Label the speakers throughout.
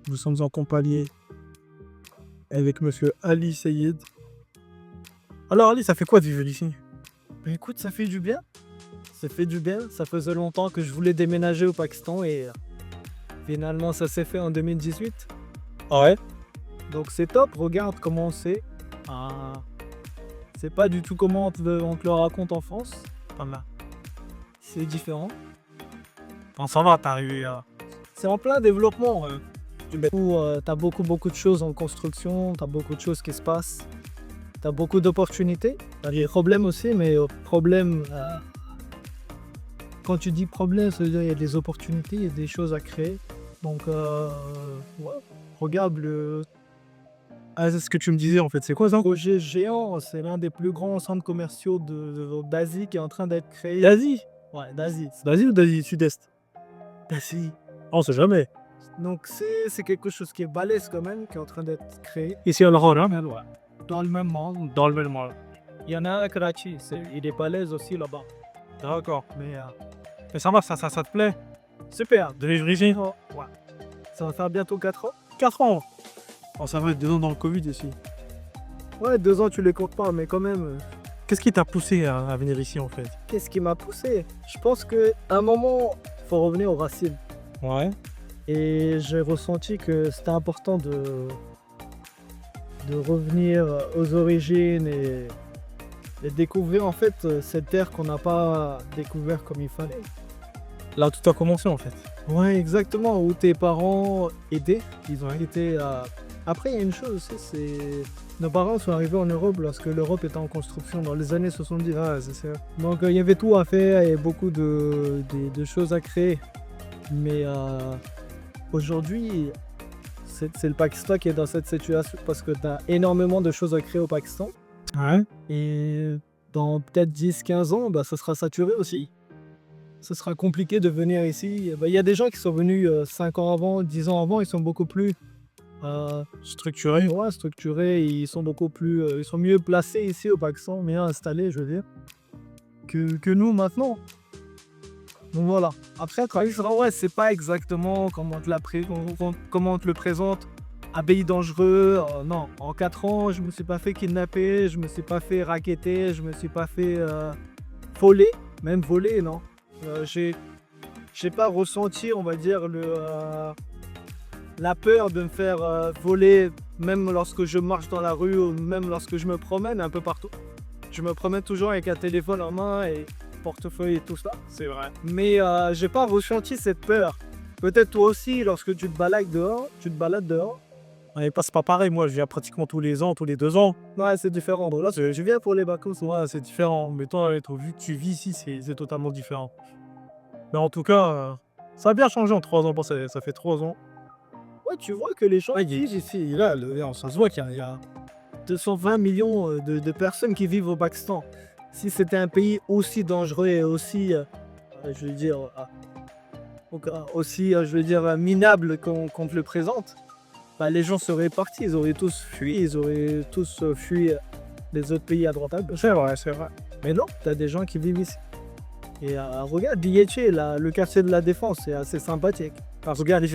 Speaker 1: Nous sommes en compagnie avec monsieur Ali Sayed. Alors Ali, ça fait quoi de vivre ici?
Speaker 2: Écoute, ça fait du bien. Ça fait du bien. Ça faisait longtemps que je voulais déménager au Pakistan et finalement ça s'est fait en 2018.
Speaker 1: Ah ouais?
Speaker 2: Donc c'est top. Regarde comment c'est. Ah, c'est pas du tout comment on te le raconte en France.
Speaker 1: Voilà.
Speaker 2: C'est différent.
Speaker 1: Bon, ça va, t'es arrivé à...
Speaker 2: C'est en plein développement. T'as beaucoup de choses en construction. T'as beaucoup de choses qui se passent. T'as beaucoup d'opportunités. T'as des problèmes aussi, mais problèmes. Quand tu dis problème, ça veut dire qu'il y a des opportunités, il y a des choses à créer. Donc, ouais, regarde le
Speaker 1: Ah, c'est ce que tu me disais en fait, c'est quoi ça?
Speaker 2: projet géant, c'est l'un des plus grands centres commerciaux d'Asie qui est en train d'être créé.
Speaker 1: D'Asie?
Speaker 2: Ouais, d'Asie.
Speaker 1: D'Asie ou d'Asie Sud-Est?
Speaker 2: D'Asie.
Speaker 1: On sait jamais.
Speaker 2: Donc, c'est quelque chose qui est balèze quand même, qui est en train d'être créé.
Speaker 1: Ici à Lahore, hein?
Speaker 2: Ouais. Dans le même monde.
Speaker 1: Dans le même monde.
Speaker 2: Il y en a un à Karachi, il est balèze aussi là-bas.
Speaker 1: D'accord.
Speaker 2: Mais
Speaker 1: Mais ça va, ça te plaît?
Speaker 2: super.
Speaker 1: De vivre ici?
Speaker 2: Ouais. Ça va faire bientôt 4 ans.
Speaker 1: 4 ans. Oh, ça va être 2 ans dans le Covid ici.
Speaker 2: Ouais, 2 ans, tu les comptes pas, mais quand même.
Speaker 1: Qu'est-ce qui t'a poussé à venir ici en fait?
Speaker 2: Qu'est-ce qui m'a poussé? Je pense qu'à un moment, il faut revenir aux racines.
Speaker 1: Ouais.
Speaker 2: Et j'ai ressenti que c'était important de revenir aux origines et découvrir en fait cette terre qu'on n'a pas découvert comme il fallait.
Speaker 1: Là tout a commencé en fait.
Speaker 2: Ouais, exactement, où tes parents aidaient, ils ont été Après, il y a une chose aussi, c'est... Nos parents sont arrivés en Europe lorsque l'Europe était en construction dans les années 70.
Speaker 1: Ah, c'est ça.
Speaker 2: Donc il y avait tout à faire et beaucoup de choses à créer. Mais aujourd'hui, c'est le Pakistan qui est dans cette situation parce que tu as énormément de choses à créer au Pakistan.
Speaker 1: Ouais.
Speaker 2: Et dans peut-être 10-15 ans, bah, ça sera saturé aussi. Ce sera compliqué de venir ici. Il y a des gens qui sont venus 5 ans avant, 10 ans avant, ils sont beaucoup plus
Speaker 1: Structuré.
Speaker 2: ouais, structurés, ils sont beaucoup plus, ils sont mieux placés ici au Pakistan, mieux installés, je veux dire, que nous maintenant. Donc voilà. Après, Pakistan, ouais, c'est pas exactement comment on te le présente. Un pays dangereux, non. En 4 ans, je me suis pas fait kidnapper, je me suis pas fait racketter, je me suis pas fait voler, même voler, non. J'ai pas ressenti, on va dire, la peur de me faire voler, même lorsque je marche dans la rue ou même lorsque je me promène un peu partout. Je me promène toujours avec un téléphone en main et portefeuille et tout ça.
Speaker 1: C'est vrai.
Speaker 2: Mais j'ai pas ressenti cette peur. Peut-être toi aussi, lorsque tu te balades dehors.
Speaker 1: Ouais, c'est pas pareil, moi je viens pratiquement tous les ans, tous les 2 ans.
Speaker 2: Ouais, c'est différent. Bon, là, je viens pour les vacances.
Speaker 1: Ouais, c'est différent. Mais toi, vu que tu vis ici, c'est totalement différent. Mais en tout cas, ça a bien changé en 3 ans. Bon, ça fait 3 ans.
Speaker 2: Ouais, tu vois que les gens
Speaker 1: Ouais,
Speaker 2: vivent ici. Là, ça se voit qu'il y a 220 millions de personnes qui vivent au Pakistan. Si c'était un pays aussi dangereux et aussi, je veux dire, aussi, je veux dire, minable qu'on te le présente, bah, les gens seraient partis, ils auraient tous fui, les autres pays à droite à gauche.
Speaker 1: C'est vrai, c'est vrai.
Speaker 2: Mais non, t'as des gens qui vivent ici. Et regarde, Liéché, le quartier de la Défense, c'est assez sympathique. Regarde,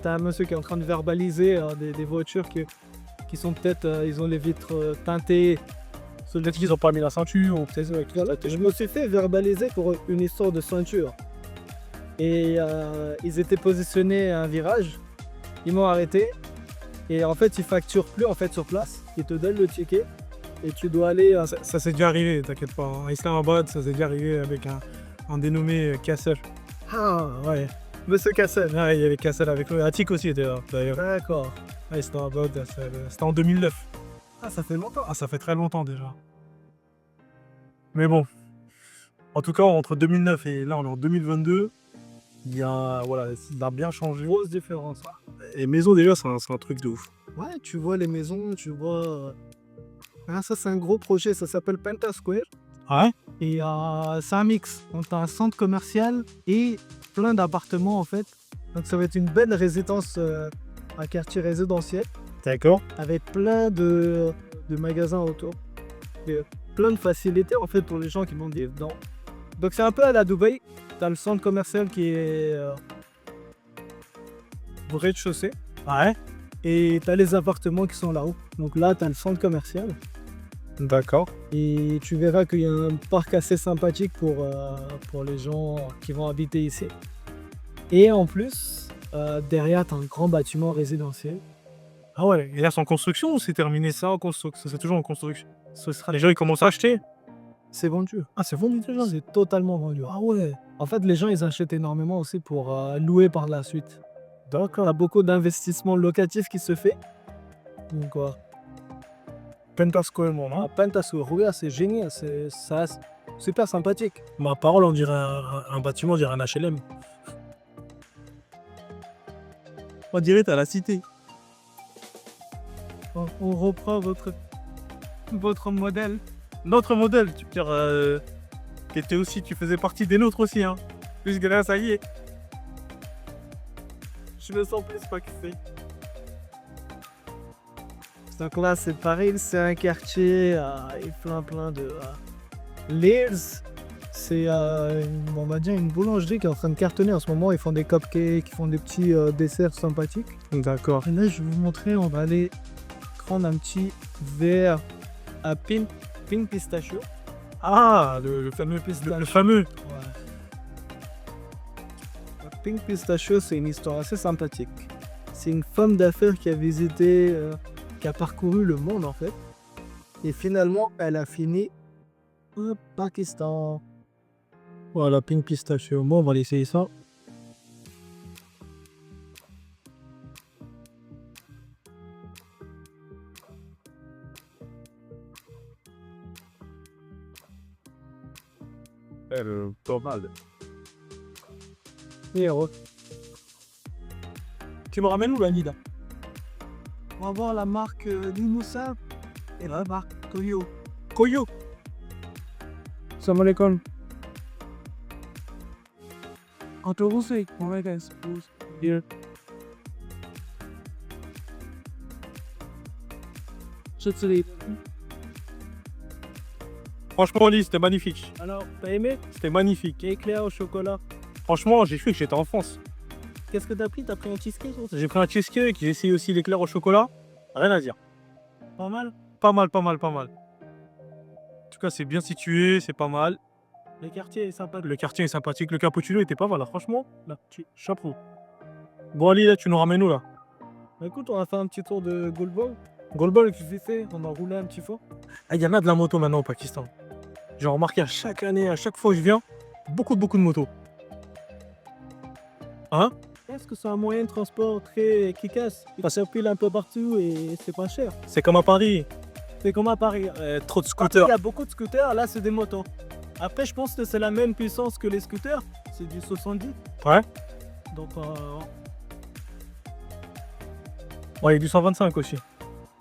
Speaker 2: t'as un monsieur qui est en train de verbaliser des voitures qui sont peut-être, ils ont les vitres teintées.
Speaker 1: Peut-être qu'ils ont pas mis la ceinture, ou peut-être
Speaker 2: Je me suis fait verbaliser pour une histoire de ceinture. Et ils étaient positionnés à un virage. Ils m'ont arrêté. Et en fait, ils facturent plus en fait sur place. Ils te donnent le ticket. Et tu dois aller...
Speaker 1: ça s'est déjà arrivé, t'inquiète pas. En Islamabad, ça s'est déjà arrivé avec un dénommé Kassel.
Speaker 2: Ah, ouais. Monsieur Kassel.
Speaker 1: Ouais, il y avait Kassel avec lui. Atik aussi était là, d'ailleurs.
Speaker 2: D'accord.
Speaker 1: Ouais, Islamabad, c'était en 2009.
Speaker 2: Ah, ça fait longtemps.
Speaker 1: Ah, ça fait très longtemps déjà. Mais bon. En tout cas, entre 2009 et là, on est en 2022. Il y a, voilà, ça a bien changé.
Speaker 2: Grosse différence.
Speaker 1: Les maisons, déjà, c'est un truc de ouf.
Speaker 2: Ouais, tu vois les maisons, tu vois... Ah, ça, c'est un gros projet, ça s'appelle Penta Square.
Speaker 1: Ouais.
Speaker 2: Et c'est un mix. On a un centre commercial et plein d'appartements en fait. Donc ça va être une belle résidence, un quartier résidentiel.
Speaker 1: D'accord.
Speaker 2: Avec plein de magasins autour. Et, plein de facilités en fait pour les gens qui vont vivre dedans. Donc c'est un peu à la Dubaï. T'as le centre commercial qui est au rez-de-chaussée.
Speaker 1: Ouais.
Speaker 2: Et tu as les appartements qui sont là-haut. Donc là, tu as le centre commercial.
Speaker 1: D'accord.
Speaker 2: Et tu verras qu'il y a un parc assez sympathique pour les gens qui vont habiter ici. Et en plus, derrière, tu as un grand bâtiment résidentiel.
Speaker 1: Ah ouais, et là, c'est en construction ou c'est terminé ça en construction? C'est toujours en construction. Les gens, ils commencent à acheter?
Speaker 2: C'est vendu.
Speaker 1: Ah, c'est vendu déjà?
Speaker 2: C'est totalement vendu. Ah ouais. En fait, les gens, ils achètent énormément aussi pour louer par la suite. Donc, on a beaucoup d'investissements locatifs qui se fait. Donc, voilà.
Speaker 1: Pentasco,
Speaker 2: À Pentasco, regarde, c'est génial. C'est super sympathique.
Speaker 1: Ma parole, on dirait un bâtiment, on dirait un HLM. On dirait t'as la cité.
Speaker 2: On reprend votre modèle.
Speaker 1: Notre modèle, tu veux dire, t'étais aussi, tu faisais partie des nôtres aussi, hein. Plus que là, ça y est.
Speaker 2: Je me sens plus pas que c'est. Donc là, c'est pareil, c'est un quartier et plein de. Lears, c'est on va dire une boulangerie qui est en train de cartonner en ce moment. Ils font des cupcakes, ils font des petits desserts sympathiques.
Speaker 1: D'accord.
Speaker 2: Et là, je vais vous montrer, on va aller prendre un petit verre à pink pistachio.
Speaker 1: Ah, le fameux le fameux.
Speaker 2: Ouais. Pink Pistachio, c'est une histoire assez sympathique. C'est une femme d'affaires qui a visité, qui a parcouru le monde en fait. Et finalement, elle a fini au Pakistan.
Speaker 1: Voilà, Pink Pistachio. Bon, on va essayer ça. Pas mal.
Speaker 2: Et
Speaker 1: Tu me ramènes où, la Nida?
Speaker 2: on va voir la marque Limousin et la marque Koyo.
Speaker 1: Koyo.
Speaker 2: Salam alaikum. Autobusé, on va dire, here. Je te dis.
Speaker 1: Franchement, Oli, c'était magnifique.
Speaker 2: Alors, t'as aimé?
Speaker 1: C'était magnifique.
Speaker 2: Éclair au chocolat.
Speaker 1: Franchement, j'ai cru que j'étais en France.
Speaker 2: Qu'est-ce que t'as pris? T'as pris un cheesecake?
Speaker 1: J'ai pris un cheesecake, j'ai essayé aussi l'éclair au chocolat. Rien à dire.
Speaker 2: Pas mal.
Speaker 1: Pas mal, pas mal, pas mal. En tout cas, c'est bien situé, c'est pas mal.
Speaker 2: Le quartier est sympa.
Speaker 1: Le quartier est sympathique, le cappuccino était pas mal, là, franchement. Là, chapeau. Bon, Ali, là, tu nous ramènes où, là?
Speaker 2: Bah, écoute, on a fait un petit tour de Goldball. Goldball, qu'est-ce que fait? On a roulé un petit peu.
Speaker 1: Ah, il y en a de la moto maintenant au Pakistan. J'ai remarqué à chaque année, à chaque fois que je viens, beaucoup de motos. Hein?
Speaker 2: Est-ce que c'est un moyen de transport très efficace? Ça circule un peu partout et c'est pas cher.
Speaker 1: C'est comme à Paris.
Speaker 2: C'est comme à Paris.
Speaker 1: Trop de
Speaker 2: Il
Speaker 1: scooters.
Speaker 2: y a beaucoup de scooters, là c'est des motos. Après, je pense que c'est la même puissance que les scooters. C'est du 70.
Speaker 1: Ouais.
Speaker 2: Donc,
Speaker 1: Ouais, il y a du 125 aussi.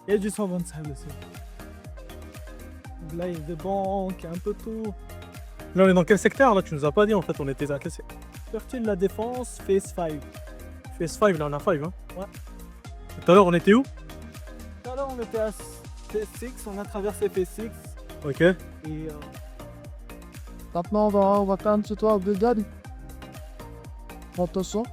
Speaker 2: il y a du 125 aussi. Donc là, il y a des banques, un peu tout.
Speaker 1: Là, on est dans quel secteur, là? Tu nous as pas dit, en fait, on était à quel secteur?
Speaker 2: Quartier de la Défense, Phase 5.
Speaker 1: Phase 5, là, on a 5, hein?
Speaker 2: Ouais.
Speaker 1: Tout à l'heure, on était où?
Speaker 2: Tout à l'heure, on était à Phase 6, on a traversé Phase 6.
Speaker 1: Ok.
Speaker 2: Et maintenant, on va faire un petit tour de Dad. Attention.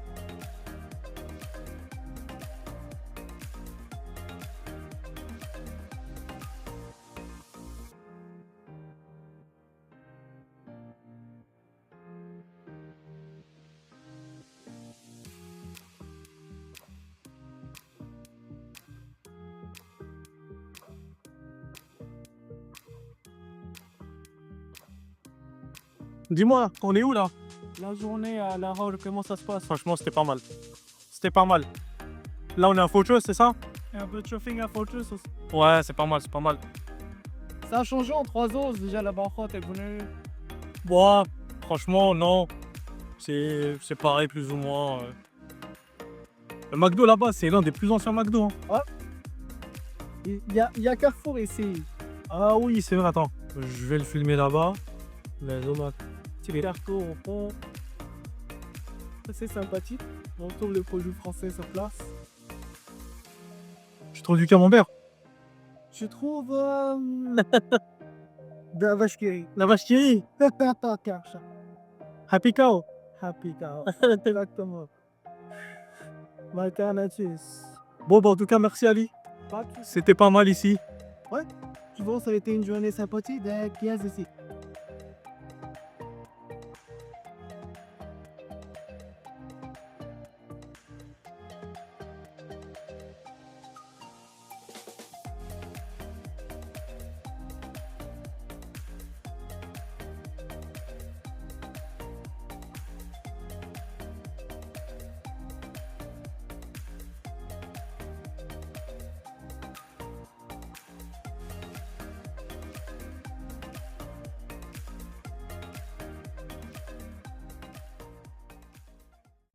Speaker 1: Dis-moi, on est où, là?
Speaker 2: La journée à Lahore, comment ça se passe?
Speaker 1: Franchement, c'était pas mal. C'était pas mal. Là, on est à Fortress, c'est ça?
Speaker 2: Et un peu de shopping à Fortress aussi.
Speaker 1: Ouais, c'est pas mal, c'est pas mal.
Speaker 2: Ça a changé en 3 ans, déjà la banquette est venue.
Speaker 1: Bon, franchement, non. C'est pareil, plus ou moins. Le McDo, là-bas, c'est l'un des plus anciens McDo, hein.
Speaker 2: Il y a Carrefour ici.
Speaker 1: Ah oui, c'est vrai, attends. Je vais le filmer là-bas. Les tomates.
Speaker 2: Petit Carrefour au fond. C'est sympathique. On trouve le produit français sur place.
Speaker 1: Tu trouves du camembert?
Speaker 2: Je trouve de la vache qui rit.
Speaker 1: La vache qui rit. Happy Cow.
Speaker 2: Happy cow. Exactement. Valcarnatus.
Speaker 1: Bon, bah, en tout cas, merci Ali.
Speaker 2: Pas de soucis.
Speaker 1: C'était pas mal ici.
Speaker 2: Je pense que ça a été une journée sympathique. Qu'est-ce ici?